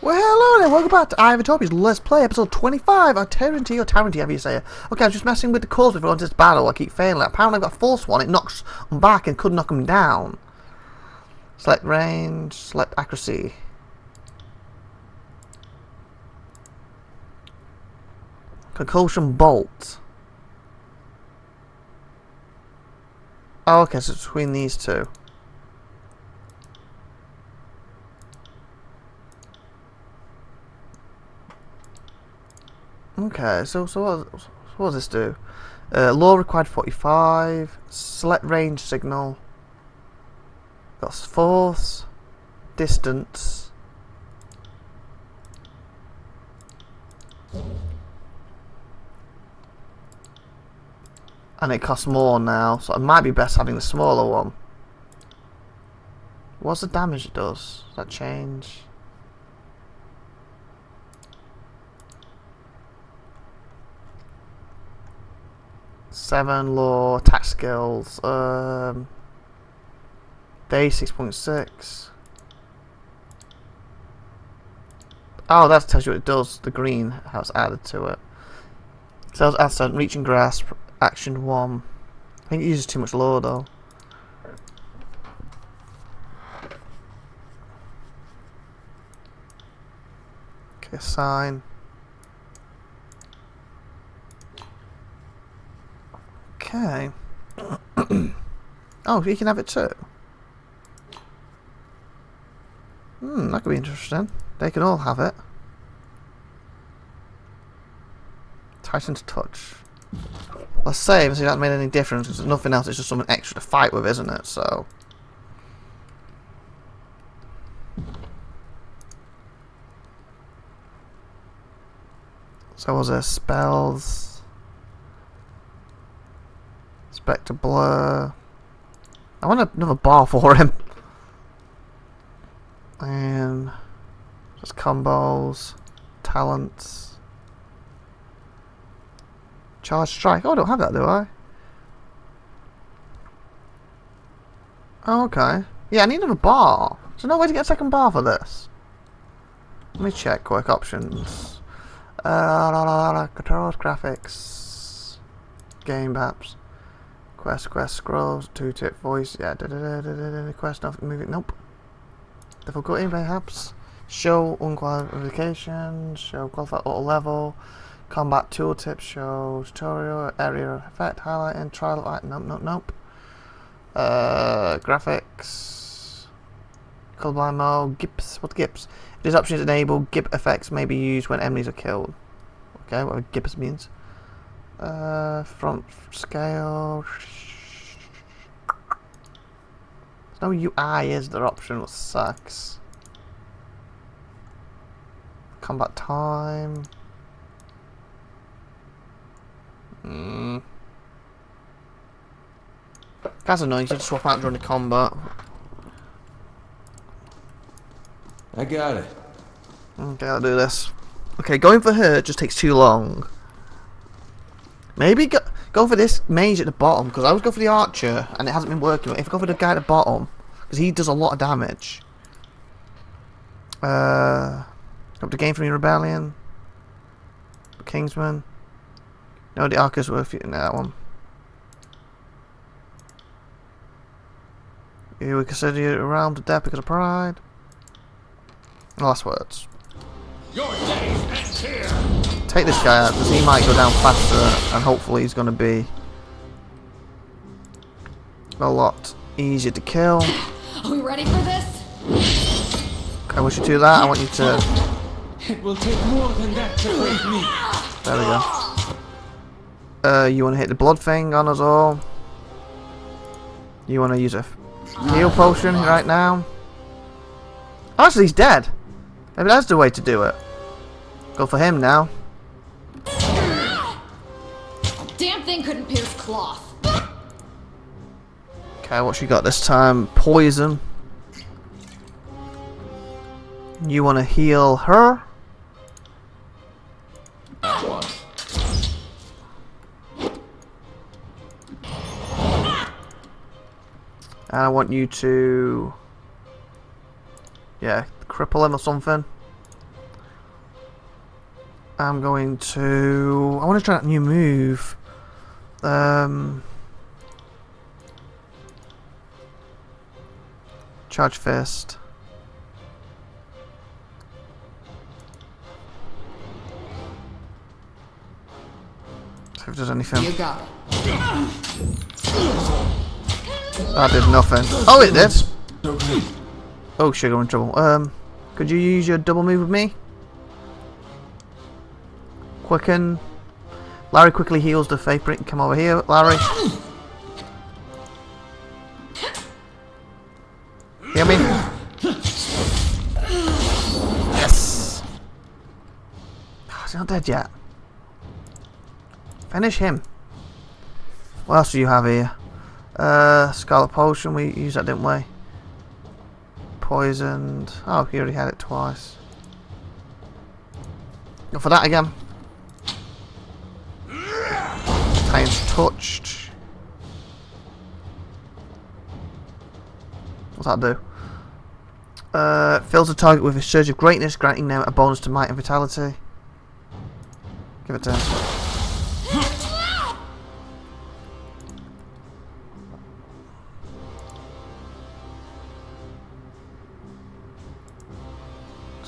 Well, hello there, welcome back to IVATOPIA's Let's Play episode 25 of Tyranny, or Tyranny, however you say it. Okay, I was just messing with the cores before I into this battle. I keep failing. Apparently I've got a false one. It knocks them back and could knock them down. Select range, select accuracy. Concussion bolt. Oh, okay, so it's between these two. Okay, so what does this do? Law required 45. Select range signal. Got force, distance. And it costs more now, so it might be best having the smaller one. What's the damage it does? Does that change? Seven law, attack skills, day 6.6. Oh, that tells you what it does. The green has added to it. Cells ascent, reach and grasp, action 1. I think it uses too much law though. Okay, sign. Okay. Oh, you can have it too. That could be interesting. They can all have it. Titan's touch. Let's save, see if that made any difference. Because nothing else, it's just something extra to fight with, isn't it? So. So was there spells? Spectre blur. I want another bar for him. And just combos, talents, charge strike. Oh, I don't have that, do I? Oh, okay. Yeah, I need another bar. There's no way to get a second bar for this. Let me check quick options. Controls, graphics, game maps. Quest, scrolls, 2-tip voice, yeah, quest, nothing, moving, nope. Difficulty, perhaps. Show unqualification, show qualified auto level, combat tooltip, show tutorial, area effect, highlighting, trial of item, nope. Graphics, colorblind mode, GIPs, what's GIPs? These options enable GIP effects may be used when enemies are killed. Okay, whatever GIPs means. Front scale. There's no UI, is there? Option, what sucks. Combat time. That's annoying. You should swap out during the combat. I got it. Okay, I'll do this. Okay, going for her just takes too long. Maybe go for this mage at the bottom, because I always go for the archer and it hasn't been working. If I go for the guy at the bottom, because he does a lot of damage. Up to gain from your rebellion. Kingsman. No, the archer's worth it in that one. You would consider you around to death because of pride. Last words. Your day ends here. Take this guy out because he might go down faster and hopefully he's going to be a lot easier to kill. Are we ready for this? I wish you to do that. I want you to. It will take more than that to break me. There we go. You want to hit the blood thing on us all. You want to use a heal potion right now. Oh, actually, he's dead. Maybe that's the way to do it. Go for him now. Damn thing couldn't pierce cloth. Okay, what she got this time? Poison. You want to heal her? That one. And I want you to, yeah, cripple him or something. I'm going to... I want to try that new move. Charge Fist. See if there's anything. You got it. That did nothing. Oh, it did! Okay. Oh, sugar, in trouble. Could you use your double move with me? Quicken. Larry quickly heals the fake brick. Come over here, Larry. Hear me? Yes! Oh, he's not dead yet. Finish him. What else do you have here? Scarlet Potion. We used that, didn't we? Poisoned. Oh, he already had it twice. Go for that again. Time's touched. What's that do? Fills the target with a surge of greatness, granting them a bonus to might and vitality. Give it to him.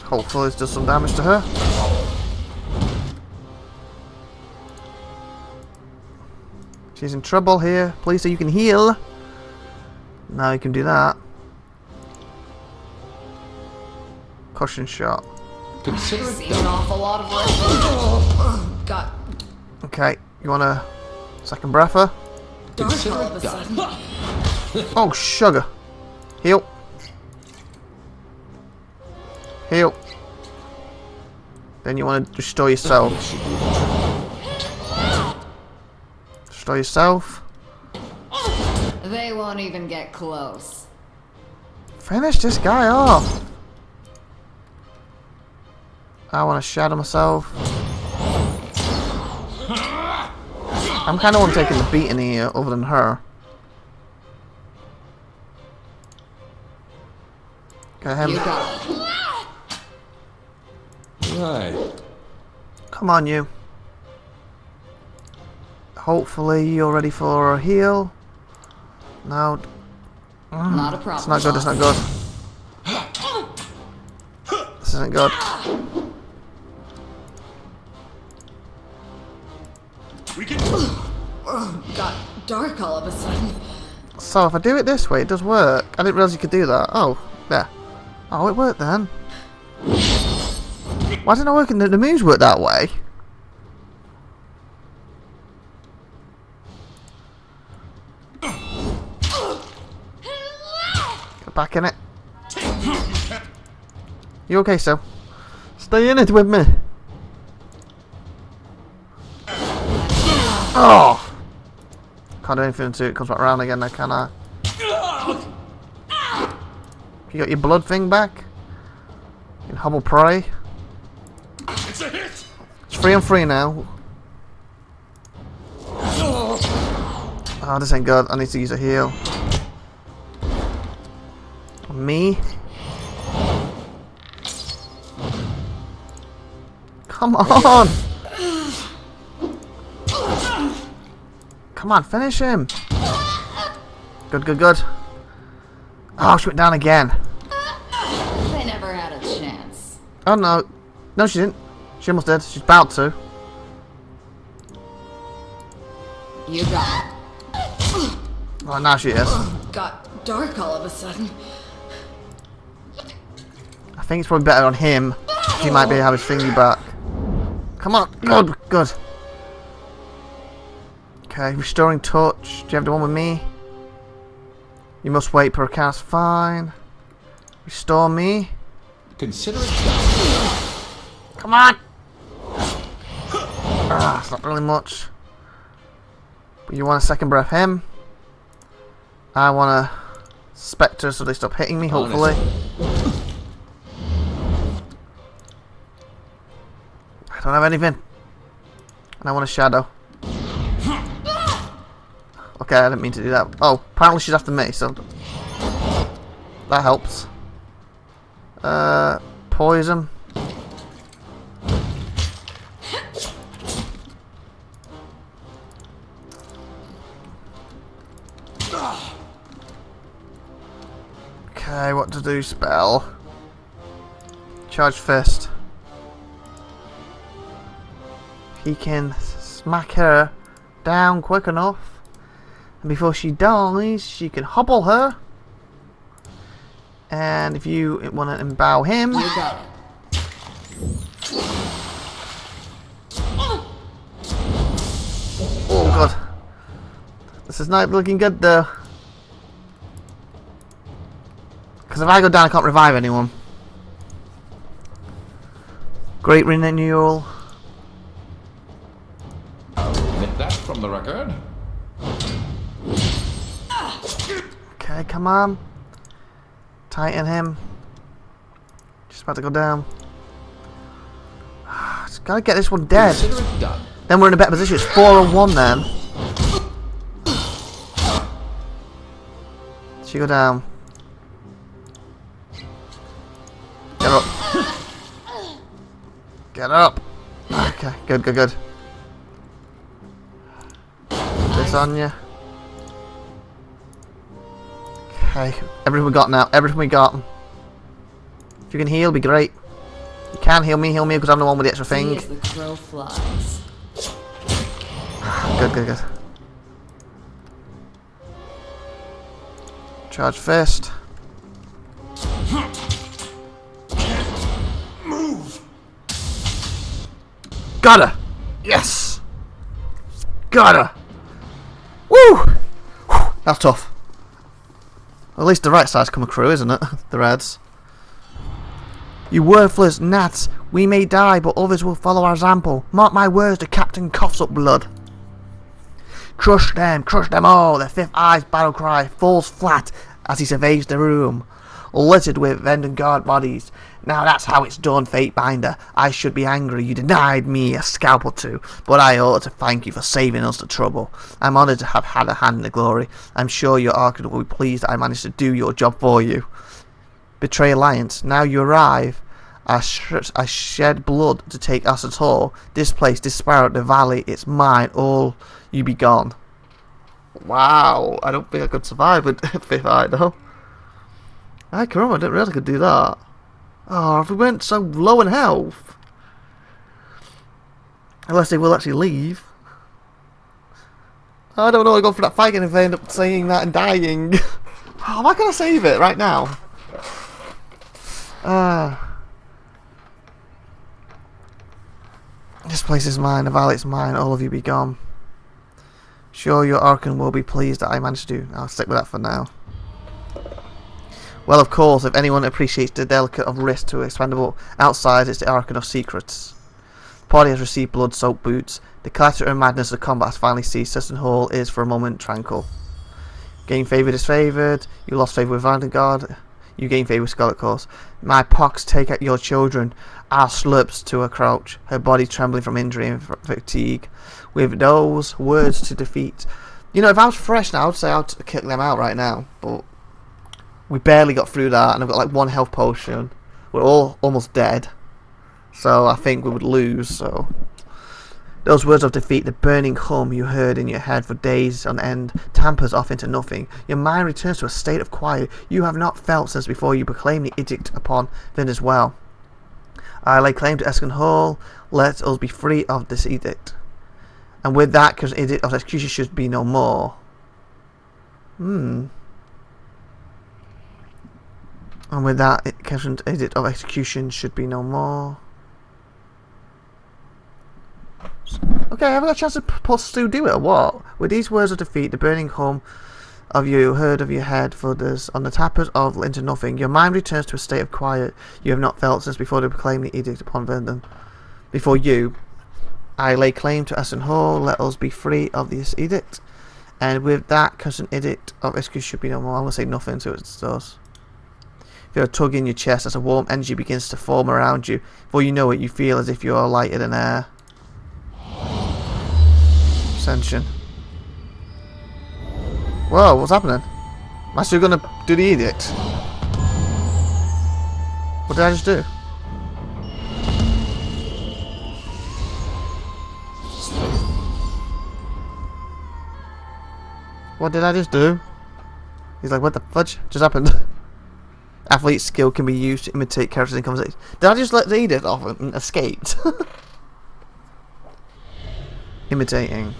Hopefully this does some damage to her. She's in trouble here. Please say you can heal. Now you can do that. Cushion shot. Consider it Seen an done. awful lot of it. Got Okay, you want a second breather? dark Consider all of a it done. sudden. Oh, sugar. Heal. Heal. Then you want to restore yourself. Restore yourself. They won't even get close. Finish this guy off. I want to shadow myself. I'm kind of one taking the beating here, other than her. Get him. You got it. Right. Come on, you. Hopefully you're ready for a heal. No. Not a problem. It's not good, it's not good. This isn't good. We can. Got dark all of a sudden. So if I do it this way, it does work. I didn't realise you could do that. Oh, there. Oh, it worked then. Why didn't it work? The moves work that way. Get back in it. You okay, Sil? Stay in it with me. Oh! Can't do anything until it comes back around again, now, can I? You got your blood thing back? You can hobble prey. It's a hit. It's 3 on 3 now. Oh, this ain't good. I need to use a heal. Me? Come on! Come on, finish him! Good, good, good. Oh, she went down again. They never had a chance. Oh no. No, she didn't. She almost did. She's about to. You got it. Oh, now she is. Got dark all of a sudden. I think it's probably better on him. He might be able to have his thingy back. Come on. Good, good. Okay, restoring touch. Do you have the one with me? You must wait per cast. Fine. Restore me. Consider it done. Come on. Ah, it's not really much. But you want a second breath him. I want a Spectre so they stop hitting me, hopefully. I don't have anything. And I want a shadow. Okay, I didn't mean to do that. Oh, apparently she's after me, so that helps. Poison. Okay, what to do? Spell. Charge fist. He can smack her down quick enough, and before she dies, she can hobble her. And if you want to embow him, You got it. oh god, this is not looking good though. Because if I go down, I can't revive anyone. Great renewal. Admit that from the record. Okay, come on. Tighten him. Just about to go down. Just gotta get this one dead. Consider it done. Then we're in a better position. It's 4-1 then. She go down. Get up. Get up. Okay, good, good, good. This on you. Okay, everything we got now. Everything we got. If you can heal, be great. You can heal me because I'm the one with the extra See thing. as the crow flies. Good, good, good. Charge fist. Move. Got her! Yes! Got her! Woo! Whew, that's tough. At least the right side's come through, isn't it? The reds. You worthless gnats! We may die, but others will follow our example. Mark my words, the captain coughs up blood. Crush them all! The fifth eye's battle cry falls flat as he surveys the room, littered with Vendenguard bodies. Now that's how it's done, Fatebinder. I should be angry you denied me a scalp or two, but I ought to thank you for saving us the trouble. I'm honoured to have had a hand in the glory. I'm sure your Archon will be pleased that I managed to do your job for you. Betray Alliance. Now you arrive. I shed blood to take us at all. This place, this sparrow, the valley, it's mine. All you be gone. Wow, I don't think I could survive with fifth eye though. I didn't realise I could do that. Oh, if we went so low in health. Unless they will actually leave. I don't know, I go for that fight and if they end up saying that and dying. Oh, am I going to save it right now? This place is mine, the valley's mine, all of you be gone. Sure, your Archon will be pleased that I managed to do. I'll stick with that for now. Well, of course, if anyone appreciates the delicate of risk to expendable outside, it's the Archon of Secrets. The party has received blood-soaked boots. The clatter and madness of combat has finally ceased. Session Hall is for a moment tranquil. Gain favour disfavoured. You lost favour with Vanguard. You gain favour with Scarlet Course. My pox take at your children. Our slurps to a crouch, her body trembling from injury and fatigue. With those words to defeat. You know, if I was fresh now, I'd say I'd kick them out right now. But we barely got through that, and I've got like one health potion. We're all almost dead. So I think we would lose, so. Those words of defeat, the burning hum you heard in your head for days on end, tampers off into nothing. Your mind returns to a state of quiet you have not felt since before you proclaimed the edict upon them as well. I lay claim to Eskin Hall, let us be free of this edict. And with that, because edict of execution should be no more. And with that, edict of execution should be no more. Okay, I haven't got a chance to do it or what? With these words of defeat, the burning hum of you heard of your head flutters on the tappers of into nothing. Your mind returns to a state of quiet you have not felt since before they proclaimed the edict upon them. Before you, I lay claim to Aston Hall, let us be free of this edict. And with that, cousin edict of execution should be no more. I'm going to say nothing to it does. Feel a tug in your chest as a warm energy begins to form around you. Before you know it, you feel as if you are lighter than air. Ascension. Whoa, what's happening? Am I still gonna do the edict? What did I just do? What did I just do? He's like, what the fudge just happened? Athlete skill can be used to imitate characters in conversation. Did I just let Edith off and escaped? Imitating.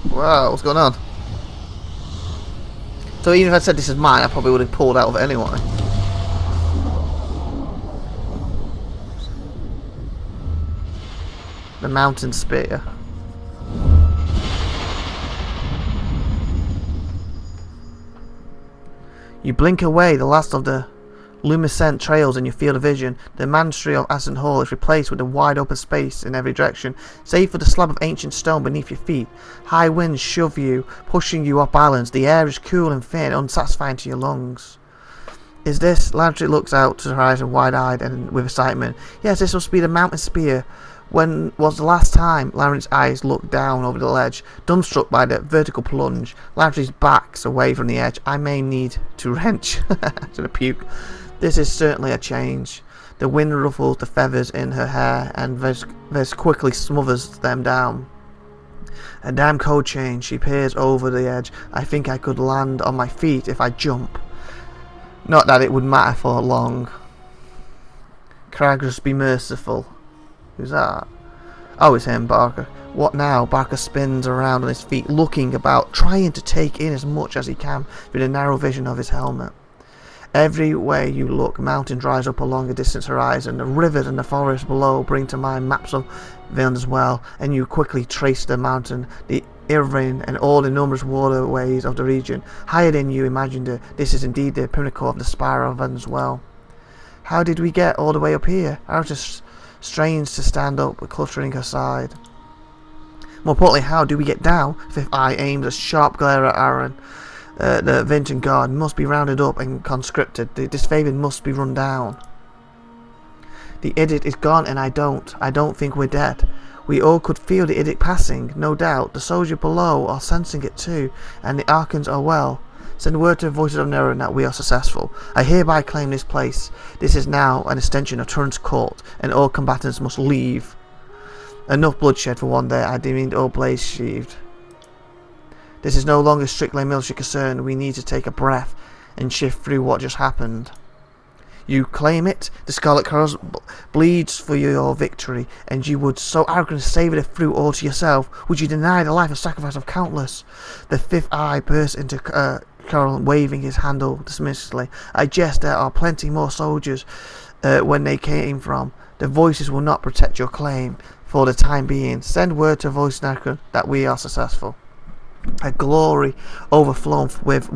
Wow, what's going on? So even if I said this is mine, I probably would have pulled out of it anyway. The mountain spear. You blink away the last of the luminescent trails in your field of vision. The monastery of Ascent Hall is replaced with a wide open space in every direction, save for the slab of ancient stone beneath your feet. High winds shove you, pushing you up islands. The air is cool and thin, unsatisfying to your lungs. Is this? Landry looks out to the horizon wide-eyed and with excitement. Yes, this must be the mountain spear. When was the last time? Larry's eyes looked down over the ledge, dumbstruck by the vertical plunge. Larry's backs away from the edge. I may need to wrench. To puke. This is certainly a change. The wind ruffles the feathers in her hair and very quickly smothers them down. A damn code change. She peers over the edge. I think I could land on my feet if I jump. Not that it would matter for long. Kragus, be merciful. Who's that? Oh, it's him, Barker. What now? Barker spins around on his feet, looking about, trying to take in as much as he can through the narrow vision of his helmet. Every way you look, mountain dries up along a distant horizon. The rivers and the forest below bring to mind maps of Viln as well, and you quickly trace the mountain, the Irvine, and all the numerous waterways of the region. Higher than you imagined it, this is indeed the pinnacle of the spiral of Viln as well. How did we get all the way up here? I was just strange to stand up, cluttering her side. More importantly, how do we get down? Fifth Eye aims a sharp glare at Aaron. The Vinton guard must be rounded up and conscripted. The disfavored must be run down. The idiot is gone, and I don't think we're dead. We all could feel the idiot passing, no doubt. The soldiers below are sensing it too, and the Arkans are well. Send word to the voices of Neron that we are successful. I hereby claim this place. This is now an extension of Turin's court, and all combatants must leave. Enough bloodshed for one day. I deemed all blades sheathed. This is no longer strictly a military concern. We need to take a breath and shift through what just happened. You claim it? The Scarlet Cross bleeds for your victory, and you would so arrogantly savour the fruit all to yourself. Would you deny the life and sacrifice of countless? The Fifth Eye burst into Carol, waving his handle dismissively. I jest, there are plenty more soldiers when they came from. The voices will not protect your claim for the time being. Send word to Voice Narcan that we are successful. A glory overflown with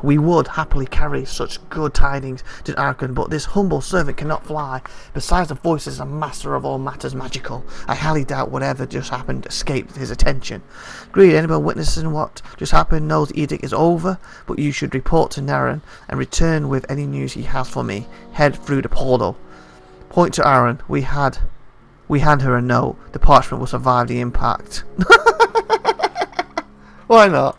we would happily carry such good tidings to Arkan, but this humble servant cannot fly. Besides, the voice is a master of all matters magical. I highly doubt whatever just happened escaped his attention. Agreed, anyone witnessing what just happened knows the edict is over, but you should report to Naren and return with any news he has for me. Head through the portal. Point to Aaron. We hand her a note. The parchment will survive the impact. Why not?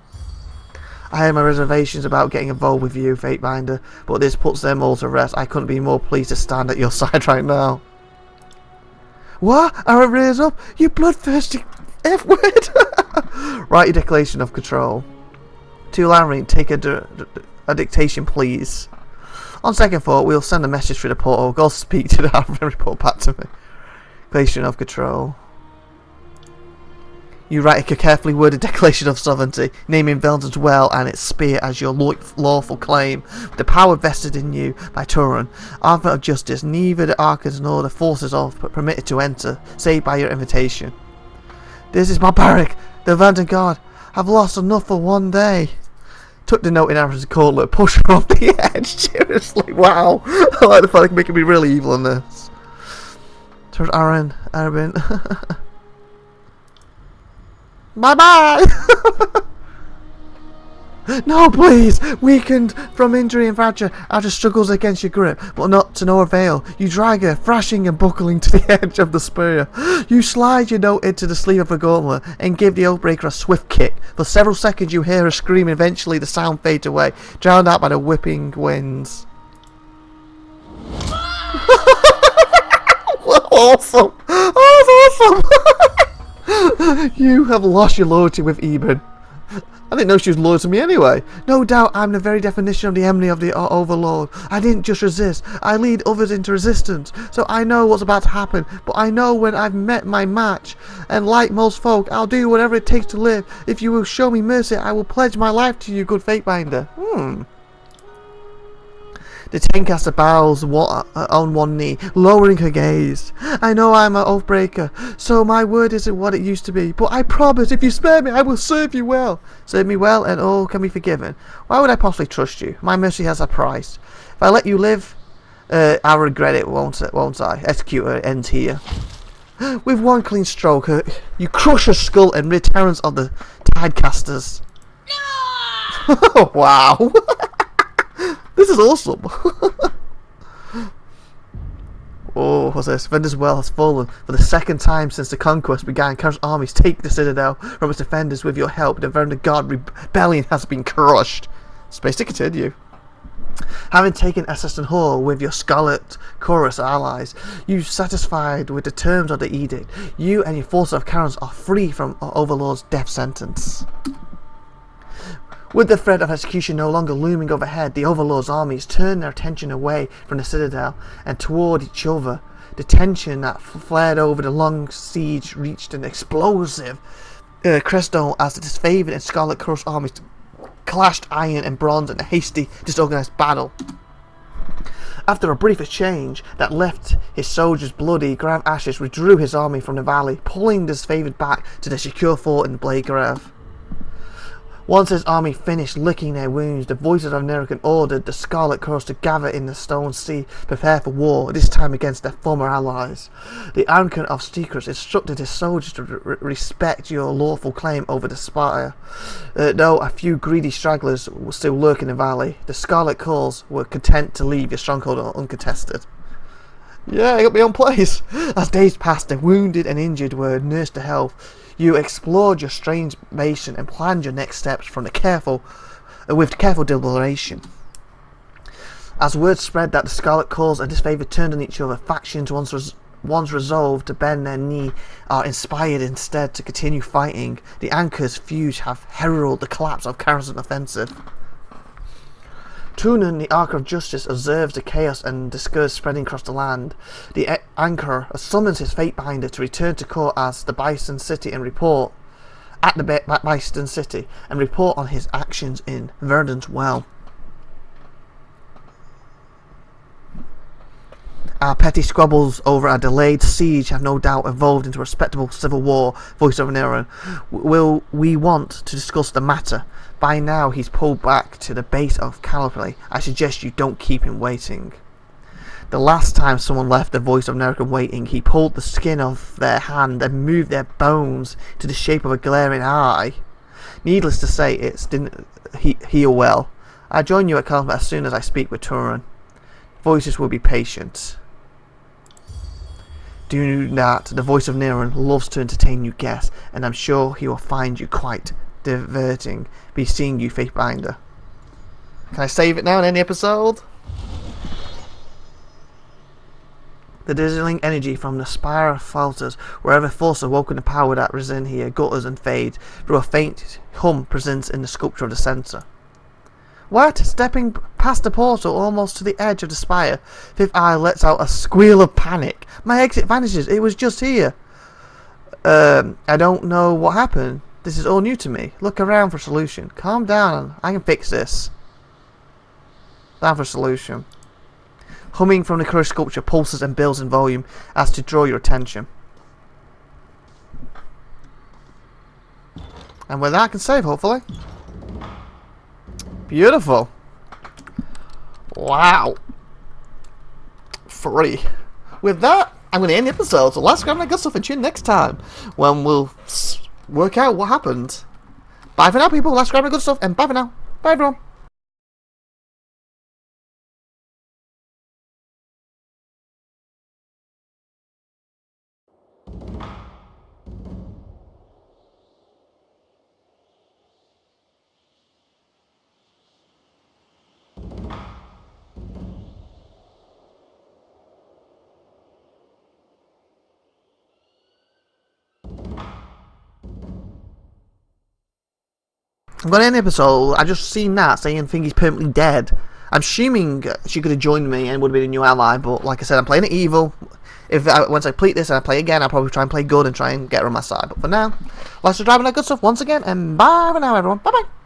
I had my reservations about getting involved with you, Fatebinder, but this puts them all to rest. I couldn't be more pleased to stand at your side right now. What? Aaron rears up? You bloodthirsty F-word! Write your declaration of control. To Larry, take a dictation, please. On second thought, we'll send a message through the portal. Go speak to the Aaron and report back to me. Declaration of control. You write a carefully worded declaration of sovereignty, naming Viln as well and its spear as your lawful claim, with the power vested in you by Turin. Arbiter of justice, neither the Arkans nor the forces are permitted to enter, save by your invitation. This is barbaric. The Vanton Guard have lost enough for one day. Took the note in Aaron's gauntlet, push her off the edge. Seriously, wow. I like the fact they can make me really evil in this. Towards Aaron. Bye-bye! No, please! Weakened from injury and fracture, after struggles against your grip, but not to no avail. You drag her, thrashing and buckling to the edge of the spear. You slide your note into the sleeve of the gauntlet and give the Oathbreaker a swift kick. For several seconds you hear her scream, eventually the sound fades away, drowned out by the whipping winds. Awesome! Oh, that's awesome! You have lost your loyalty with Eben. I didn't know she was loyal to me anyway. No doubt I'm the very definition of the enemy of the Overlord. I didn't just resist, I lead others into resistance. So I know what's about to happen, but I know when I've met my match. And like most folk, I'll do whatever it takes to live. If you will show me mercy, I will pledge my life to you, good Fatebinder. The Tencaster bows on one knee, lowering her gaze. I know I'm an oathbreaker, so my word isn't what it used to be, but I promise if you spare me, I will serve you well. Serve me well, and all can be forgiven. Why would I possibly trust you? My mercy has a price. If I let you live, I'll regret it, won't I? Executor ends here. With one clean stroke, you crush her skull and rid Terrence of the Tidecasters. No! Wow! This is awesome. Oh, what's this? Vendor's Well has fallen for the second time since the conquest began. Chaos armies take the Citadel from its defenders. With your help, the Vernon God rebellion has been crushed. Space to continue. Having taken Assassin Hall with your Scarlet Chorus allies, you satisfied with the terms of the edict. You and your force of Karens are free from Overlord's death sentence. With the threat of execution no longer looming overhead, the Overlord's armies turned their attention away from the Citadel and toward each other. The tension that flared over the long siege reached an explosive crescendo as the disfavored and Scarlet Cross armies clashed iron and bronze in a hasty, disorganized battle. After a brief exchange that left his soldiers bloody, Grav Ashes withdrew his army from the valley, pulling the disfavored back to the secure fort in Bladegrav. Once his army finished licking their wounds, the voices of Nerrican ordered the Scarlet Cross to gather in the Stone Sea, prepare for war, this time against their former allies. The Anchor of Secrets instructed his soldiers to respect your lawful claim over the Spire. Though a few greedy stragglers still lurk in the valley, the Scarlet Corps were content to leave your stronghold uncontested. Yeah, I got my own place. As days passed, the wounded and injured were nursed to health. You explored your strange basin and planned your next steps with careful deliberation. As word spread that the Scarlet Corps and disfavored turned on each other, factions once resolved to bend their knee are inspired instead to continue fighting. The Anchor's feuds have heralded the collapse of Karen's offensive. Tunan, the Archer of Justice, observes the chaos and disgust spreading across the land. The Anchor summons his Fatebinder to return to court as the Bison City and report on his actions in Verdun's Well. Our petty squabbles over a delayed siege have no doubt evolved into a respectable civil war, Voice of Neron. Will we want to discuss the matter? By now he's pulled back to the base of Callipoli. I suggest you don't keep him waiting. The last time someone left the Voice of Neron waiting, he pulled the skin off their hand and moved their bones to the shape of a glaring eye. Needless to say, it didn't heal well. I'll join you at Callipoli as soon as I speak with Turan. Voices will be patient. Do that. The Voice of Neron loves to entertain new guests, and I'm sure he will find you quite diverting. Be seeing you, Fatebinder. Can I save it now in any episode? The dazzling energy from the spire falters wherever force awoken the power that risen here gutters and fades through a faint hum presents in the sculpture of the centre. What? Stepping past the portal almost to the edge of the spire, Fifth Eye lets out a squeal of panic. My exit vanishes. It was just here. I don't know what happened. This is all new to me. Look around for a solution. Calm down. I can fix this. Down for a solution. Humming from the cursed sculpture pulses and builds in volume as to draw your attention. And with that I can save, hopefully. Beautiful. Wow. Free. With that, I'm going to end the episode. So let's grab my good stuff and tune next time when we'll work out what happened. Bye for now, people. Let's grab my good stuff and bye for now. Bye, everyone. I'm going to end the episode. I just seen that saying Thingy's permanently dead. I'm assuming she could have joined me and would have been a new ally, but like I said, I'm playing it evil. Once I complete this and I play again, I'll probably try and play good and try and get her on my side. But for now, let's just drive on that good stuff once again, and bye for now, everyone. Bye bye.